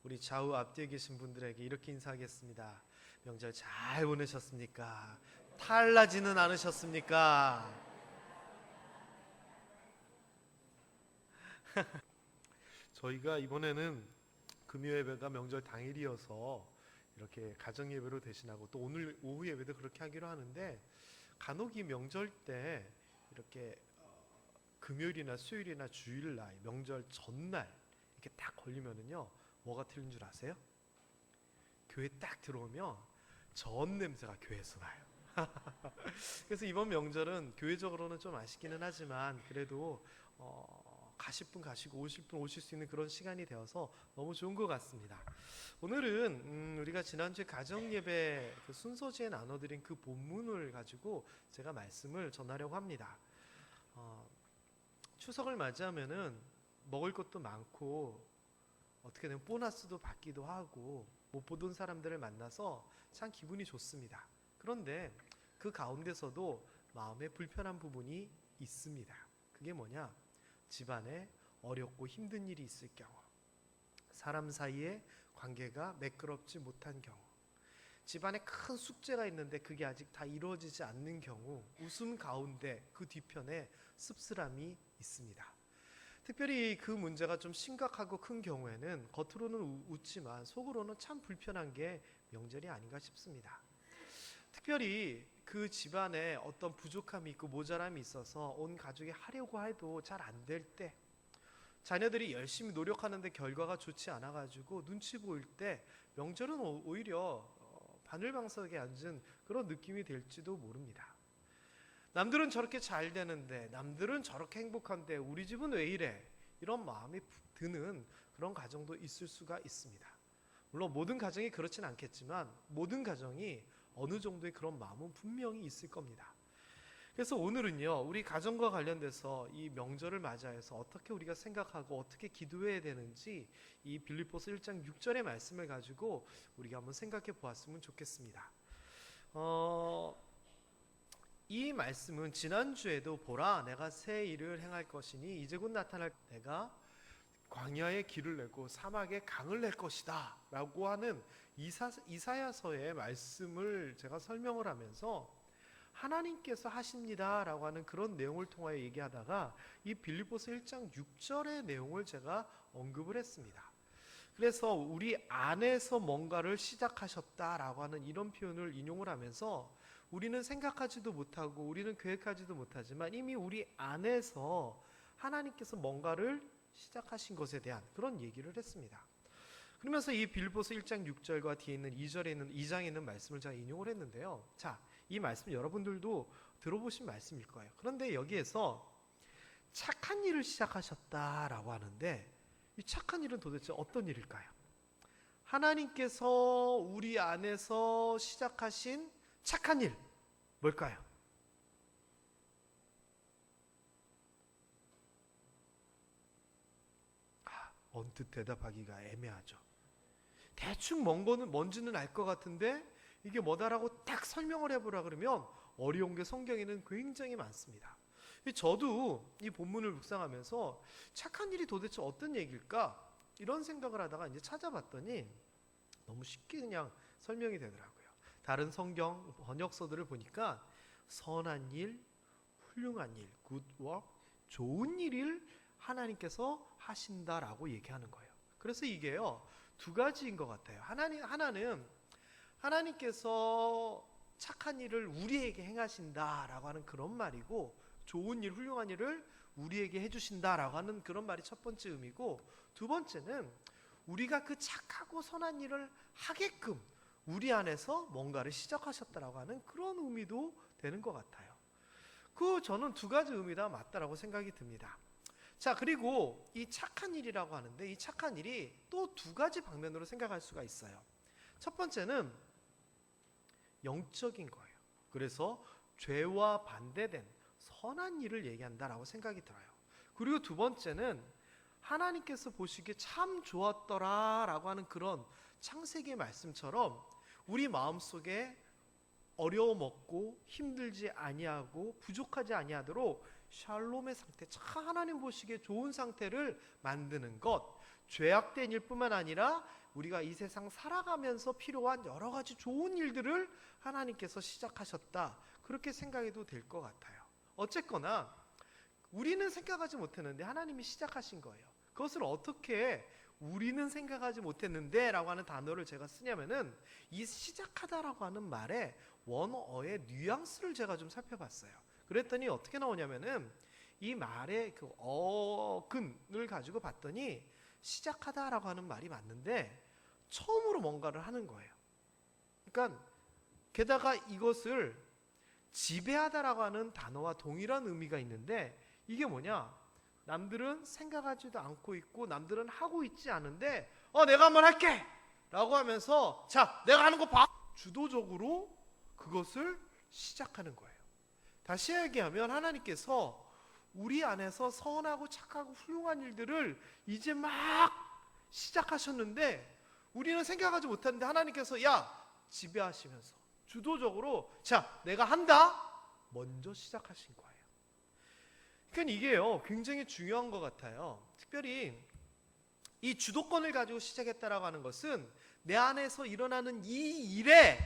우리 좌우 앞뒤에 계신 분들에게 이렇게 인사하겠습니다. 명절 잘 보내셨습니까? 탈나지는 않으셨습니까? 저희가 이번에는 금요 예배가 명절 당일이어서 이렇게 가정 예배로 대신하고 또 오늘 오후 예배도 그렇게 하기로 하는데, 간혹 이 명절 때 이렇게 금요일이나 수요일이나 주일날 명절 전날 이렇게 딱 걸리면은요, 뭐가 틀린 줄 아세요? 교회 딱 들어오면 전 냄새가 교회에서 나요. 그래서 이번 명절은 교회적으로는 좀 아쉽기는 하지만 그래도 가실 분 가시고 오실 분 오실 수 있는 그런 시간이 되어서 너무 좋은 것 같습니다. 오늘은 우리가 지난주에 가정예배 그 순서지에 나눠드린 그 본문을 가지고 제가 말씀을 전하려고 합니다. 추석을 맞이하면은 먹을 것도 많고 어떻게 되면 보너스도 받기도 하고 못 보던 사람들을 만나서 참 기분이 좋습니다. 그런데 그 가운데서도 마음에 불편한 부분이 있습니다. 그게 뭐냐? 집안에 어렵고 힘든 일이 있을 경우, 사람 사이에 관계가 매끄럽지 못한 경우, 집안에 큰 숙제가 있는데 그게 아직 다 이루어지지 않는 경우, 웃음 가운데 그 뒤편에 씁쓸함이 있습니다. 특별히 그 문제가 좀 심각하고 큰 경우에는 겉으로는 웃지만 속으로는 참 불편한 게 명절이 아닌가 싶습니다. 특별히 그 집안에 어떤 부족함이 있고 모자람이 있어서 온 가족이 하려고 해도 잘 안 될 때, 자녀들이 열심히 노력하는데 결과가 좋지 않아가지고 눈치 보일 때, 명절은 오히려 바늘방석에 앉은 그런 느낌이 될지도 모릅니다. 남들은 저렇게 잘 되는데, 남들은 저렇게 행복한데 우리 집은 왜 이래? 이런 마음이 드는 그런 가정도 있을 수가 있습니다. 물론 모든 가정이 그렇진 않겠지만 모든 가정이 어느 정도의 그런 마음은 분명히 있을 겁니다. 그래서 오늘은요, 우리 가정과 관련돼서 이 명절을 맞이해서 어떻게 우리가 생각하고 어떻게 기도해야 되는지 이 빌립보서 1장 6절의 말씀을 가지고 우리가 한번 생각해 보았으면 좋겠습니다. 이 말씀은 지난주에도 보라 내가 새 일을 행할 것이니 이제 곧 나타날 내가 광야에 길을 내고 사막에 강을 낼 것이다 라고 하는 이사야서의 말씀을 제가 설명을 하면서 하나님께서 하십니다 라고 하는 그런 내용을 통하여 얘기하다가 이 빌립보서 1장 6절의 내용을 제가 언급을 했습니다. 그래서 우리 안에서 뭔가를 시작하셨다라고 하는 이런 표현을 인용을 하면서 우리는 생각하지도 못하고 우리는 계획하지도 못하지만 이미 우리 안에서 하나님께서 뭔가를 시작하신 것에 대한 그런 얘기를 했습니다. 그러면서 이 빌립보서 1장 6절과 뒤에 있는 2장에 있는 말씀을 제가 인용을 했는데요. 자, 이 말씀 여러분들도 들어보신 말씀일 거예요. 그런데 여기에서 착한 일을 시작하셨다라고 하는데 이 착한 일은 도대체 어떤 일일까요? 하나님께서 우리 안에서 시작하신 착한 일 뭘까요? 언뜻 대답하기가 애매하죠. 대충 뭔지는 알 것 같은데 이게 뭐다라고 딱 설명을 해보라 그러면 어려운 게 성경에는 굉장히 많습니다. 저도 이 본문을 묵상하면서 착한 일이 도대체 어떤 얘기일까? 이런 생각을 하다가 이제 찾아봤더니 너무 쉽게 그냥 설명이 되더라고요. 다른 성경 번역서들을 보니까 선한 일, 훌륭한 일, good work, 좋은 일을 하나님께서 하신다라고 얘기하는 거예요. 그래서 이게요, 두 가지인 것 같아요. 하나는 하나님께서 착한 일을 우리에게 행하신다라고 하는 그런 말이고, 좋은 일, 훌륭한 일을 우리에게 해주신다라고 하는 그런 말이 첫 번째 의미고, 두 번째는 우리가 그 착하고 선한 일을 하게끔 우리 안에서 뭔가를 시작하셨다라고 하는 그런 의미도 되는 것 같아요. 저는 두 가지 의미 다 맞다라고 생각이 듭니다. 자, 그리고 이 착한 일이라고 하는데 이 착한 일이 또 두 가지 방면으로 생각할 수가 있어요. 첫 번째는 영적인 거예요. 그래서 죄와 반대된 선한 일을 얘기한다라고 생각이 들어요. 그리고 두 번째는 하나님께서 보시기에 참 좋았더라라고 하는 그런 창세기의 말씀처럼 우리 마음속에 어려움 없고 힘들지 아니하고 부족하지 아니하도록 샬롬의 상태, 참 하나님 보시기에 좋은 상태를 만드는 것, 죄악된 일뿐만 아니라 우리가 이 세상 살아가면서 필요한 여러 가지 좋은 일들을 하나님께서 시작하셨다, 그렇게 생각해도 될 것 같아요. 어쨌거나 우리는 생각하지 못했는데 하나님이 시작하신 거예요. 그것을 어떻게 우리는 생각하지 못했는데 라고 하는 단어를 제가 쓰냐면은, 이 시작하다라고 하는 말의 원어의 뉘앙스를 제가 좀 살펴봤어요. 그랬더니 어떻게 나오냐면은, 이 말의 그 어근을 가지고 봤더니 시작하다라고 하는 말이 맞는데 처음으로 뭔가를 하는 거예요. 그러니까 게다가 이것을 지배하다라고 하는 단어와 동일한 의미가 있는데, 이게 뭐냐? 남들은 생각하지도 않고 있고 남들은 하고 있지 않은데 내가 한번 할게 라고 하면서, 자 내가 하는 거 봐, 주도적으로 그것을 시작하는 거예요. 다시 얘기하면 하나님께서 우리 안에서 선하고 착하고 훌륭한 일들을 이제 막 시작하셨는데, 우리는 생각하지 못하는데 하나님께서 지배하시면서 주도적으로 자 내가 한다 먼저 시작하신 거예요. 그러니까 이게요 굉장히 중요한 것 같아요. 특별히 이 주도권을 가지고 시작했다라고 하는 것은 내 안에서 일어나는 이 일의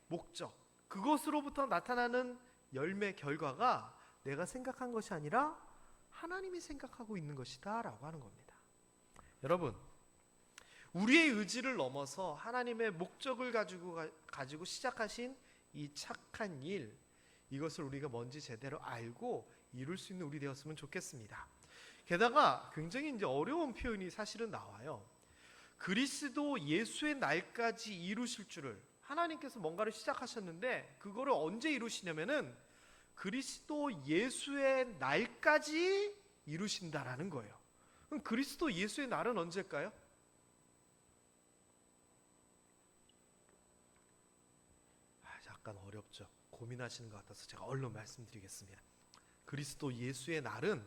목적, 그것으로부터 나타나는 열매 결과가 내가 생각한 것이 아니라 하나님이 생각하고 있는 것이다 라고 하는 겁니다. 여러분, 우리의 의지를 넘어서 하나님의 목적을 가지고 시작하신 이 착한 일, 이것을 우리가 뭔지 제대로 알고 이룰 수 있는 우리 되었으면 좋겠습니다. 게다가 굉장히 이제 어려운 표현이 사실은 나와요. 그리스도 예수의 날까지 이루실 줄을, 하나님께서 뭔가를 시작하셨는데 그거를 언제 이루시냐면은 그리스도 예수의 날까지 이루신다라는 거예요. 그럼 그리스도 예수의 날은 언제일까요? 약간 어렵죠. 고민하시는 것 같아서 제가 얼른 말씀드리겠습니다. 그리스도 예수의 날은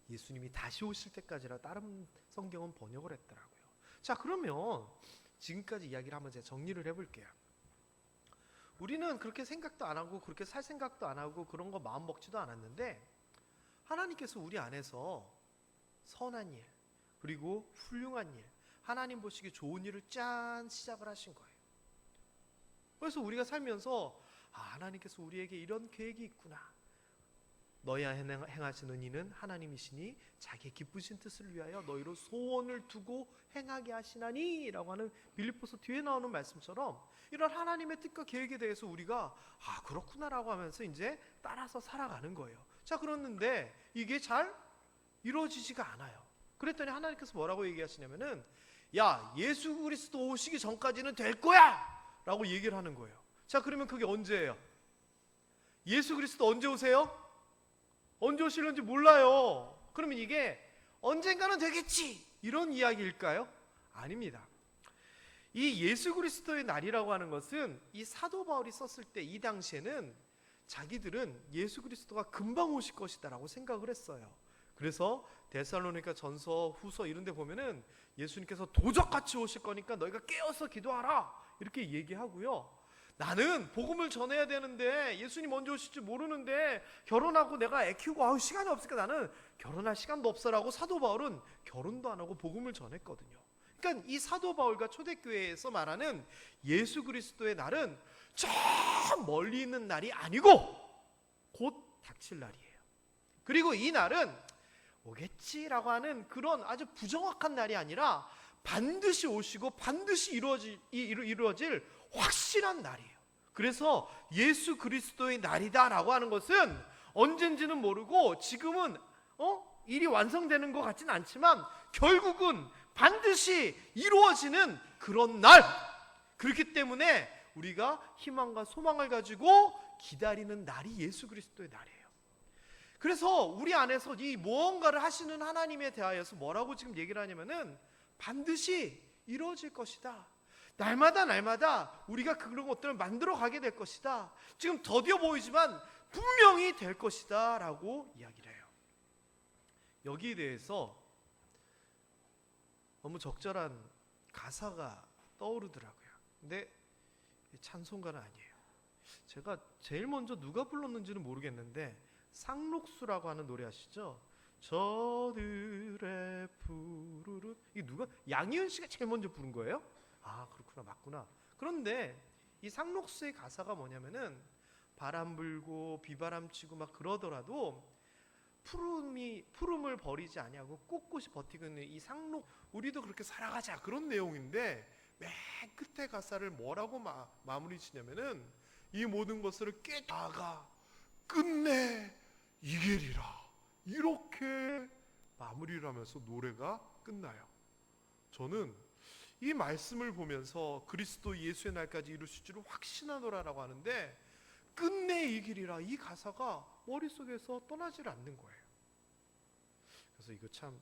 예수님이 다시 오실 때까지라 다른 성경은 번역을 했더라고요. 자, 그러면 지금까지 이야기를 한번 제가 정리를 해볼게요. 우리는 그렇게 생각도 안 하고 그렇게 살 생각도 안 하고 그런 거 마음 먹지도 않았는데, 하나님께서 우리 안에서 선한 일 그리고 훌륭한 일, 하나님 보시기에 좋은 일을 짠 시작을 하신 거예요. 그래서 우리가 살면서 하나님께서 우리에게 이런 계획이 있구나, 너희가 행하시는 이는 하나님이시니 자기의 기쁘신 뜻을 위하여 너희로 소원을 두고 행하게 하시나니 라고 하는 빌립보서 뒤에 나오는 말씀처럼, 이런 하나님의 뜻과 계획에 대해서 우리가 그렇구나 라고 하면서 이제 따라서 살아가는 거예요. 자, 그랬는데 이게 잘 이루어지지가 않아요. 그랬더니 하나님께서 뭐라고 얘기하시냐면은, 예수 그리스도 오시기 전까지는 될 거야 라고 얘기를 하는 거예요. 자, 그러면 그게 언제예요? 예수 그리스도 언제 오세요? 언제 오시는지 몰라요. 그러면 이게 언젠가는 되겠지, 이런 이야기일까요? 아닙니다. 이 예수 그리스도의 날이라고 하는 것은 이 사도 바울이 썼을 때 이 당시에는 자기들은 예수 그리스도가 금방 오실 것이다 라고 생각을 했어요. 그래서 데살로니가 전서, 후서 이런 데 보면은 예수님께서 도적같이 오실 거니까 너희가 깨어서 기도하라 이렇게 얘기하고요. 나는 복음을 전해야 되는데 예수님 언제 오실지 모르는데 결혼하고 내가 애 키우고 시간이 없으니까 나는 결혼할 시간도 없어라고 사도 바울은 결혼도 안 하고 복음을 전했거든요. 그러니까 이 사도 바울과 초대교회에서 말하는 예수 그리스도의 날은 저 멀리 있는 날이 아니고 곧 닥칠 날이에요. 그리고 이 날은 오겠지라고 하는 그런 아주 부정확한 날이 아니라 반드시 오시고 반드시 이루어질 확실한 날이에요. 그래서 예수 그리스도의 날이다라고 하는 것은 언젠지는 모르고 지금은 일이 완성되는 것 같지는 않지만 결국은 반드시 이루어지는 그런 날, 그렇기 때문에 우리가 희망과 소망을 가지고 기다리는 날이 예수 그리스도의 날이에요. 그래서 우리 안에서 이 무언가를 하시는 하나님에 대하여서 뭐라고 지금 얘기를 하냐면은 반드시 이루어질 것이다, 날마다 우리가 그런 것들을 만들어 가게 될 것이다, 지금 더뎌 보이지만 분명히 될 것이다 라고 이야기를 해요. 여기에 대해서 너무 적절한 가사가 떠오르더라고요. 근데 찬송가는 아니에요. 제가 제일 먼저 누가 불렀는지는 모르겠는데 상록수라고 하는 노래 아시죠? 저들의 푸르른, 이게 누가? 양희은 씨가 제일 먼저 부른 거예요? 아, 그렇구나, 맞구나. 그런데 이 상록수의 가사가 뭐냐면은 바람 불고 비바람 치고 막 그러더라도 푸름을 버리지 아니하고 꼿꼿이 버티고 있는 이 상록, 우리도 그렇게 살아가자, 그런 내용인데 맨 끝에 가사를 뭐라고 마무리 지냐면은 이 모든 것을 깨다가 끝내 이기리라, 이렇게 마무리를 하면서 노래가 끝나요. 저는 이 말씀을 보면서 그리스도 예수의 날까지 이루실 줄을 확신하노라라고 하는데, 끝내 이기리라, 이 가사가 머릿속에서 떠나질 않는 거예요. 그래서 이거 참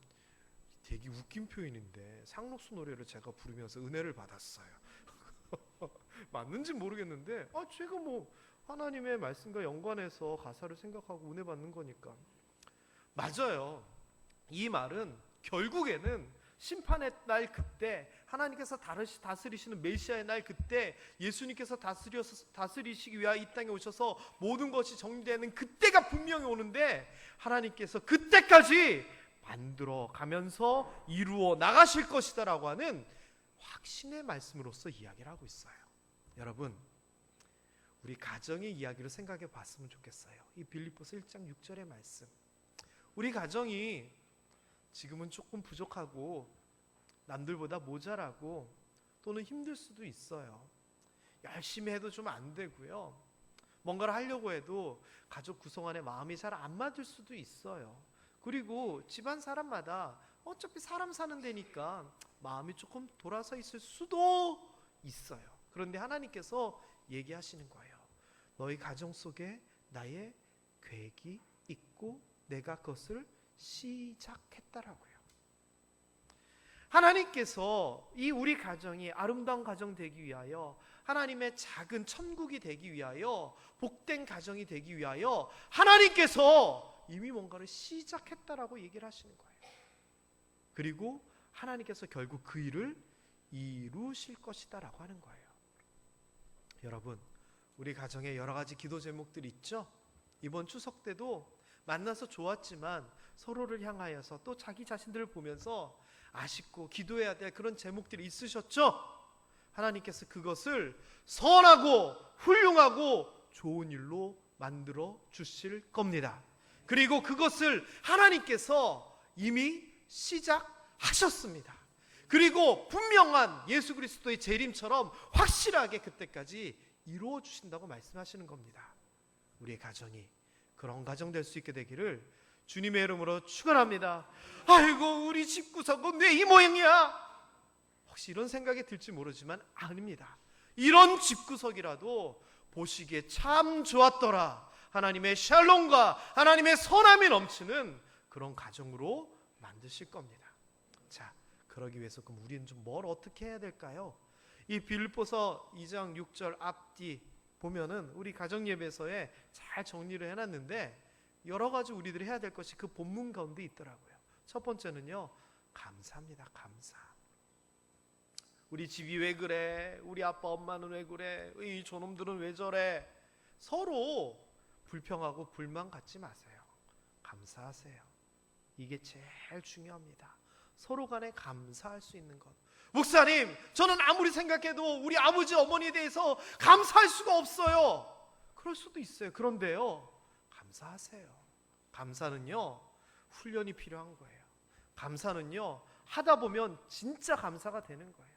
되게 웃긴 표현인데, 상록수 노래를 제가 부르면서 은혜를 받았어요. 맞는지 모르겠는데 제가 뭐 하나님의 말씀과 연관해서 가사를 생각하고 은혜 받는 거니까 맞아요. 이 말은 결국에는 심판의 날, 그때 하나님께서 다스리시는 메시아의 날, 그때 예수님께서 다스리시기 위하여 이 땅에 오셔서 모든 것이 정리되는 그때가 분명히 오는데, 하나님께서 그때까지 만들어 가면서 이루어 나가실 것이다 라고 하는 확신의 말씀으로서 이야기를 하고 있어요. 여러분, 우리 가정의 이야기를 생각해 봤으면 좋겠어요. 이 빌립보서 1장 6절의 말씀, 우리 가정이 지금은 조금 부족하고 남들보다 모자라고 또는 힘들 수도 있어요. 열심히 해도 좀 안 되고요, 뭔가를 하려고 해도 가족 구성 안에 마음이 잘 안 맞을 수도 있어요. 그리고 집안 사람마다 어차피 사람 사는 데니까 마음이 조금 돌아서 있을 수도 있어요. 그런데 하나님께서 얘기하시는 거예요. 너희 가정 속에 나의 계획이 있고 내가 그것을 시작했다라고요. 하나님께서 이 우리 가정이 아름다운 가정 되기 위하여, 하나님의 작은 천국이 되기 위하여, 복된 가정이 되기 위하여 하나님께서 이미 뭔가를 시작했다라고 얘기를 하시는 거예요. 그리고 하나님께서 결국 그 일을 이루실 것이다 라고 하는 거예요. 여러분, 우리 가정에 여러 가지 기도 제목들이 있죠. 이번 추석 때도 만나서 좋았지만 서로를 향하여서 또 자기 자신들을 보면서 아쉽고 기도해야 될 그런 제목들이 있으셨죠? 하나님께서 그것을 선하고 훌륭하고 좋은 일로 만들어 주실 겁니다. 그리고 그것을 하나님께서 이미 시작하셨습니다. 그리고 분명한 예수 그리스도의 재림처럼 확실하게 그때까지 이루어 주신다고 말씀하시는 겁니다. 우리의 가정이 그런 가정 될 수 있게 되기를 주님의 이름으로 축원합니다. 아이고, 우리 집구석은 왜 이 모양이야? 혹시 이런 생각이 들지 모르지만 아닙니다. 이런 집구석이라도 보시기에 참 좋았더라, 하나님의 샬롬과 하나님의 선함이 넘치는 그런 가정으로 만드실 겁니다. 자, 그러기 위해서 그럼 우리는 좀 뭘 어떻게 해야 될까요? 이 빌립보서 2장 6절 앞뒤 보면은 우리 가정예배서에 잘 정리를 해놨는데, 여러 가지 우리들이 해야 될 것이 그 본문 가운데 있더라고요. 첫 번째는요, 감사입니다. 감사. 우리 집이 왜 그래? 우리 아빠 엄마는 왜 그래? 이 저놈들은 왜 저래? 서로 불평하고 불만 갖지 마세요. 감사하세요. 이게 제일 중요합니다. 서로 간에 감사할 수 있는 것. 목사님, 저는 아무리 생각해도 우리 아버지 어머니에 대해서 감사할 수가 없어요. 그럴 수도 있어요. 그런데요, 감사하세요. 감사는요, 훈련이 필요한 거예요. 감사는요, 하다 보면 진짜 감사가 되는 거예요.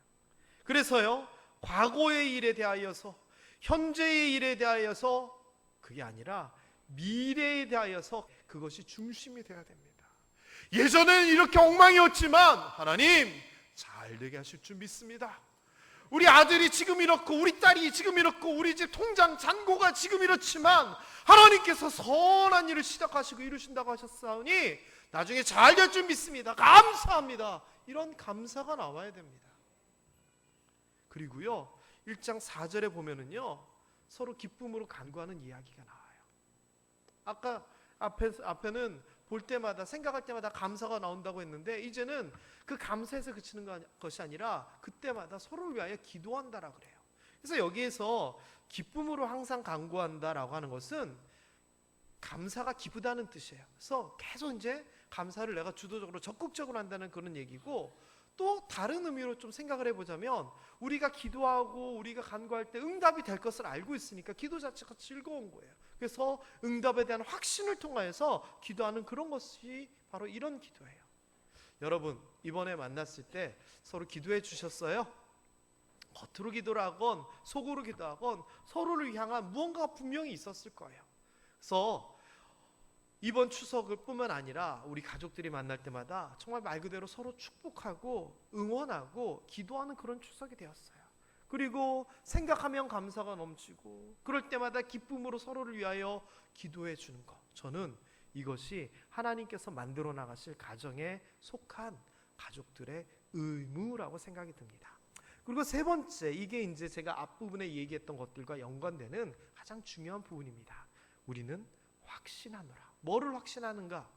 그래서요, 과거의 일에 대하여서, 현재의 일에 대하여서, 그게 아니라 미래에 대하여서 그것이 중심이 되어야 됩니다. 예전에는 이렇게 엉망이었지만 하나님 잘 되게 하실 줄 믿습니다. 우리 아들이 지금 이렇고 우리 딸이 지금 이렇고 우리 집 통장 잔고가 지금 이렇지만 하나님께서 선한 일을 시작하시고 이루신다고 하셨사오니 나중에 잘 될 줄 믿습니다. 감사합니다. 이런 감사가 나와야 됩니다. 그리고요, 1장 4절에 보면은요, 서로 기쁨으로 간구하는 이야기가 나와요. 아까 앞에는 볼 때마다, 생각할 때마다 감사가 나온다고 했는데, 이제는 그 감사에서 그치는 것이 아니라 그때마다 서로를 위하여 기도한다라고 그래요. 그래서 여기에서 기쁨으로 항상 간구한다라고 하는 것은 감사가 기쁘다는 뜻이에요. 그래서 계속 이제 감사를 내가 주도적으로 적극적으로 한다는 그런 얘기고, 또 다른 의미로 좀 생각을 해보자면 우리가 기도하고 우리가 간구할 때 응답이 될 것을 알고 있으니까 기도 자체가 즐거운 거예요. 그래서 응답에 대한 확신을 통하여서 기도하는 그런 것이 바로 이런 기도예요. 여러분, 이번에 만났을 때 서로 기도해 주셨어요? 겉으로 기도를 하건 속으로 기도하건 서로를 향한 무언가가 분명히 있었을 거예요. 그래서 이번 추석을 뿐만 아니라 우리 가족들이 만날 때마다 정말 말 그대로 서로 축복하고 응원하고 기도하는 그런 추석이 되었어요. 그리고 생각하면 감사가 넘치고 그럴 때마다 기쁨으로 서로를 위하여 기도해 주는 것, 저는 이것이 하나님께서 만들어 나가실 가정에 속한 가족들의 의무라고 생각이 듭니다. 그리고 세 번째, 이게 이제 제가 앞부분에 얘기했던 것들과 연관되는 가장 중요한 부분입니다. 우리는 확신하노라. 뭐를 확신하는가?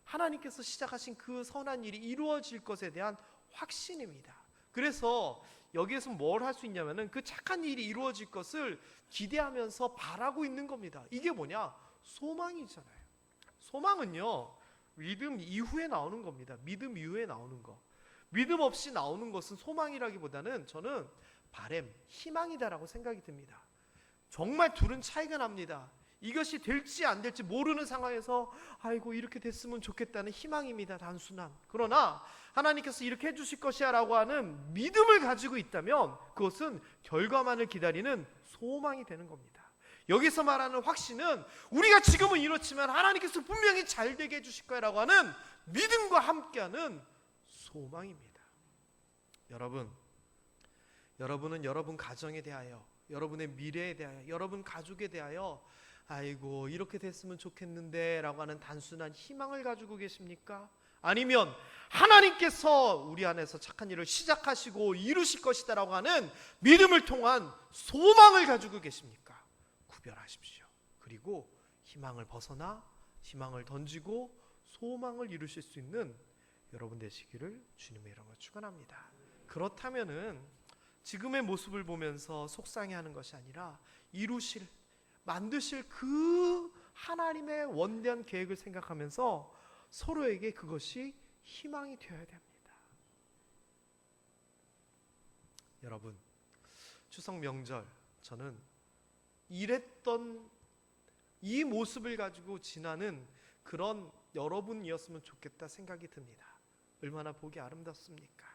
하나님께서 시작하신 그 선한 일이 이루어질 것에 대한 확신입니다. 그래서 여기에서 뭘 할 수 있냐면은 그 착한 일이 이루어질 것을 기대하면서 바라고 있는 겁니다. 이게 뭐냐? 소망이잖아요. 소망은요, 믿음 이후에 나오는 겁니다. 믿음 이후에 나오는 거. 믿음 없이 나오는 것은 소망이라기보다는 저는 바램, 희망이다라고 생각이 듭니다. 정말 둘은 차이가 납니다. 이것이 될지 안 될지 모르는 상황에서 아이고 이렇게 됐으면 좋겠다는 희망입니다. 단순한. 그러나 하나님께서 이렇게 해주실 것이야 라고 하는 믿음을 가지고 있다면 그것은 결과만을 기다리는 소망이 되는 겁니다. 여기서 말하는 확신은 우리가 지금은 이렇지만 하나님께서 분명히 잘 되게 해주실 거야 라고 하는 믿음과 함께하는 소망입니다. 여러분은 여러분 가정에 대하여, 여러분의 미래에 대하여, 여러분 가족에 대하여 아이고 이렇게 됐으면 좋겠는데 라고 하는 단순한 희망을 가지고 계십니까? 아니면 하나님께서 우리 안에서 착한 일을 시작하시고 이루실 것이다 라고 하는 믿음을 통한 소망을 가지고 계십니까? 구별하십시오. 그리고 희망을 벗어나 희망을 던지고 소망을 이루실 수 있는 여러분 되시기를 주님의 이름으로 축원합니다. 그렇다면은 지금의 모습을 보면서 속상해하는 것이 아니라 만드실 그 하나님의 원대한 계획을 생각하면서 서로에게 그것이 희망이 되어야 됩니다. 여러분, 추석 명절 저는 이랬던 이 모습을 가지고 지나는 그런 여러분이었으면 좋겠다 생각이 듭니다. 얼마나 보기 아름답습니까?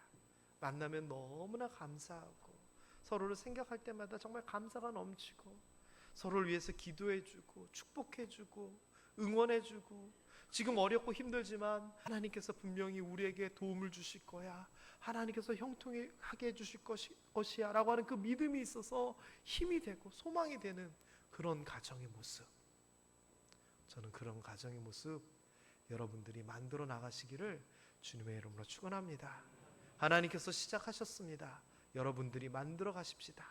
만나면 너무나 감사하고 서로를 생각할 때마다 정말 감사가 넘치고 서로를 위해서 기도해주고 축복해주고 응원해주고 지금 어렵고 힘들지만 하나님께서 분명히 우리에게 도움을 주실 거야, 하나님께서 형통하게 해주실 것이야 라고 하는 그 믿음이 있어서 힘이 되고 소망이 되는 그런 가정의 모습, 저는 그런 가정의 모습 여러분들이 만들어 나가시기를 주님의 이름으로 축원합니다. 하나님께서 시작하셨습니다. 여러분들이 만들어 가십시다.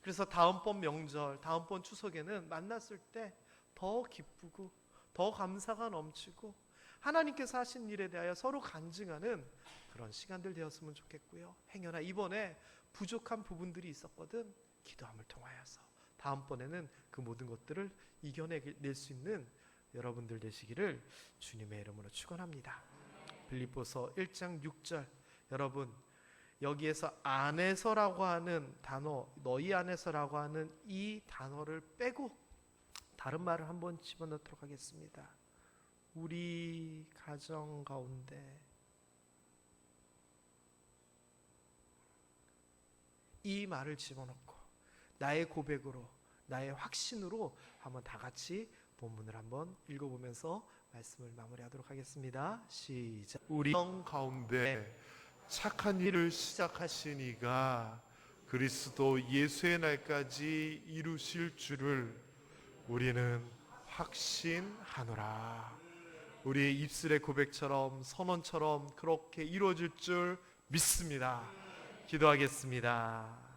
그래서 다음번 명절, 다음번 추석에는 만났을 때 더 기쁘고 더 감사가 넘치고 하나님께서 하신 일에 대하여 서로 간증하는 그런 시간들 되었으면 좋겠고요. 행여나 이번에 부족한 부분들이 있었거든 기도함을 통하여서 다음번에는 그 모든 것들을 이겨낼 수 있는 여러분들 되시기를 주님의 이름으로 축원합니다. 빌립보서 1장 6절, 여러분 여기에서 안에서라고 하는 단어, 너희 안에서라고 하는 이 단어를 빼고 다른 말을 한번 집어넣도록 하겠습니다. 우리 가정 가운데 이 말을 집어넣고 나의 고백으로, 나의 확신으로 한번 다 같이 본문을 한번 읽어보면서 말씀을 마무리하도록 하겠습니다. 시작. 우리 가정 가운데 착한 일을 시작하신 이가 그리스도 예수의 날까지 이루실 줄을 우리는 확신하노라. 우리의 입술의 고백처럼 선언처럼 그렇게 이루어질 줄 믿습니다. 기도하겠습니다.